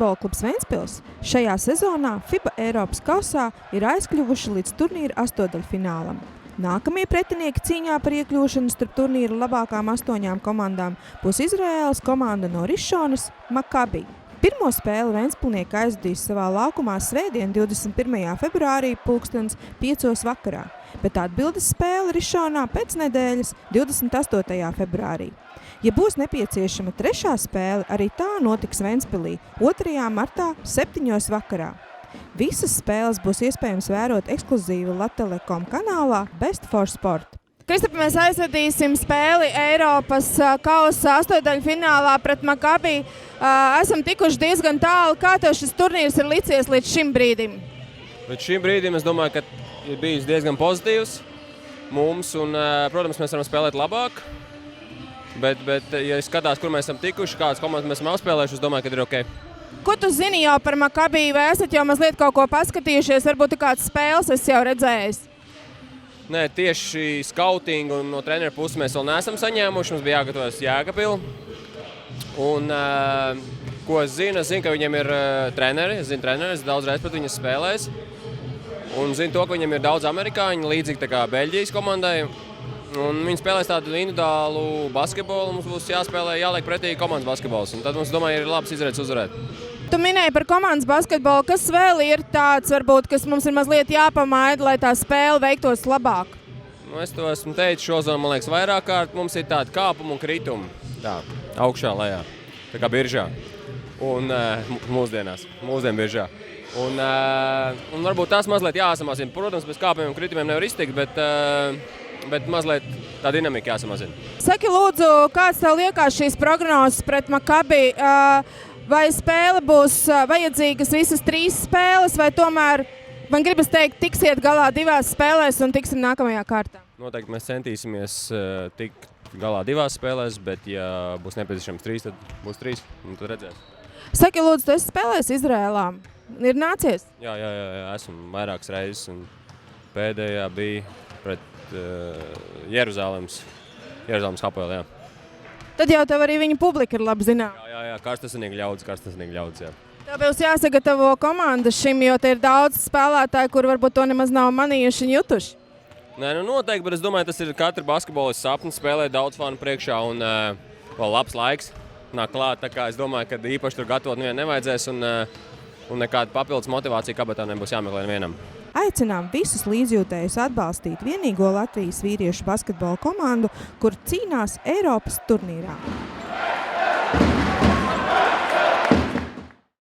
basketbola klubs Ventspils šajā sezonā FIBA Eiropas kausā ir aizkļuvuši līdz turnīra astoņdaļfinālam. Nākamie pretinieki cīņā par iekļūšanu starp turnīra labākām 8 komandām būs Izraēlas komanda no Rišonas Maccabi. Pirmo spēli ventspilnieki aizdīs savā laukumā svētdien 21. februārī 5:00 vakarā, bet atbildes spēle Rišonā pēc nedēļas 28. februārī. Ja būs nepieciešama trešā spēle, arī tā notiks Ventspilī 2. martā 7:00 vakarā. Visas spēles būs iespējams vērot ekskluzīvi Latelekom kanālā Best for Sport. Kristap, mēs aizvadīsim spēli Eiropas kausa astoņdaļfinālā pret Maccabi. Esam tikuši diezgan tālu. Kā tev šis turnīrs ir licies līdz šim brīdim? Līdz šim brīdim es domāju, ka ir bijis diezgan pozitīvs mums un, protams, mēs varam spēlēt labāk. Bet ja skatās, kur mēs esam tikuši, kādas komandas mēs esam apspēlējuši, es domāju, ka ir ok. Ko tu zini jau par Maccabi, vai esat jau mazliet kaut ko paskatījušies? Varbūt kādas spēles esi jau redzējis? Nē, tieši skautingu un no treneru puses mēs vēl neesam saņēmuši. Mums bija jāgatavojas Jēkabili. Un, ko es zinu, ka viņiem ir treneri. Es zinu treneri, es daudz reiz pret viņus spēlējis. Un zinu to, ka viņiem ir daudz amerikāņu, līdzīgi tā kā Beļģijas komandai. Un viņi spēlēs tādu individuālu basketbolu. Mums būs jāspēlē, jāliek pretī komandas basketbols. Un tad mums, domāju, ir labs izredzes uzvarēt. Tu minēji par komandas basketbolu. Kas vēl ir tāds, varbūt, kas mums ir mazliet jāpamaida, lai tā spēle veiktos labāk? Nu, es to esmu teicis šozonu, man liekas, vairāk kārt. Mums ir tādi kāpumi un kritumi. Tā, augšā, lejā. Tā kā biržā. Un mūsdienu biržā. Un varbūt tas mazliet jāsamazina. Protams, bez kāpumiem un kritumiem nevar iztikt, bet mazliet tā dinamika jāsamazina. Saki, lūdzu, kāds tev liekas šīs prognozes pret Maccabi? Vai spēle būs vajadzīgas visas 3 spēles, vai tomēr, man gribas teikt, tiksiet galā 2 spēlēs un tiksim nākamajā kārtā? Noteikti mēs centīsimies tikt galā 2 spēlēs, bet ja būs nepieciešams 3, tad būs 3, un tad redzēs. Saki, lūdzu, tu esi spēlējis Izrēlā. Ir nācies? Jā, esmu vairākas reizes, un pēdējā bija pret Jeruzalemes Hapoeli, jā. Tad jau tev arī viņa publika ir labi zinām. Jā, karstasinīgi ļaudis, jā. Tev būs jāsagatavo komanda šim, jo te ir daudz spēlētāji, kur varbūt to nemaz nav manījuši un jutuši. Nē, noteikti, bet es domāju, tas ir katra basketbolists sapnis spēlēt daudz fanu priekšā un vēl labs laiks nāk klāt. Tā kā es domāju, ka īpaši tur gatavot nevienu nevajadzēs un nekāda papildus motivācija kabatā nebūs jāmeklē nevienam. Aicinām visus līdzjūtējus atbalstīt vienīgo Latvijas vīriešu basketbola komandu, kur cīnās Eiropas turnīrā.